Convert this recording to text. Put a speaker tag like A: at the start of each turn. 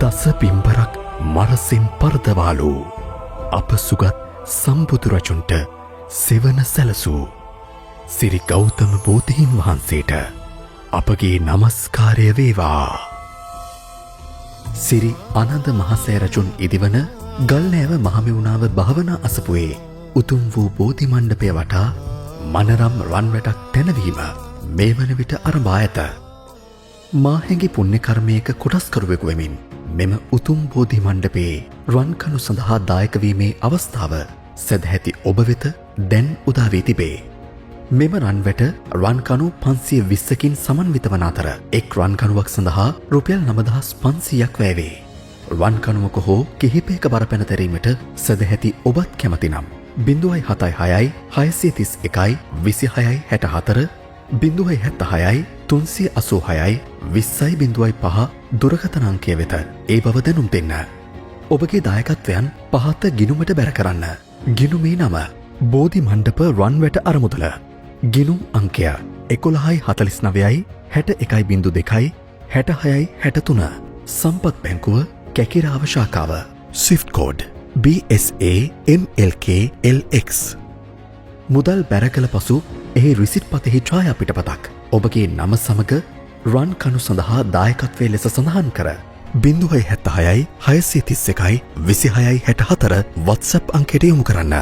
A: දස පිම්බරක් මරසින් පරදවාලු අප සුගත් සම්බුදුරජුන්ට සෙවන සැලසූ සිරි ගෞතම බෝධීන් වහන්සේට අපගේ නමස්කාරය වේවා. සිරි අනන්ද මහසෑ රජුන් ඉදිවන ගල්නෑව මහමෙවුනාව භාවනා අසපුවේ උතුම් වූ බෝධි මණ්ඩපය වටා මනරම් රන්වැටක් තැනවීම මේ වන විට අරඹා ඇත. මාහැඟි පුණ්‍ය කර්මයක කොටස්කරුවෙකු වෙමින් මෙම උතුම් බෝධි මණ්ඩපයේ රන්කණු සඳහා දායක වීමේ අවස්ථාව සදැහැති ඔබ වෙත දැන් උදා වී තිබේ. මෙම රන්වැට රන්කණු 520කින් සමන්විත වන අතර එක් රන්කණුවක් සඳහා රුපියල් 9500ක් වැය වේ. රන්කණුවක හෝ කිහිපයක බරපැන තැරීමට සදැහැති ඔබත් කැමති නම් 076 631 26 64 076 386 20.5 දුරකථන අංකය වෙත ඒ බව දැනුම් දෙන්න. ඔබගේ දායකත්වයන් පහත ගිණුමට බැර කරන්න. ගිණුමේ නම බෝධි මණ්ඩප රන්වැට අරමුදල. ගිණුම් අංකය 1149 61.2 6663. සම්පත් බැංකුව කැකිරාව ශාඛාව. Swift code BSA MLK LX. මුදල් බැර කළ පසු එහි රිසිට් පතෙහි ඡායා පිටපතක් ඔබගේ නම සමග රන් කණු සඳහා දායකත්වයේ ලෙස සඳහන් කර 076 631 26 64 WhatsApp අංකයට යොමු කරන්න.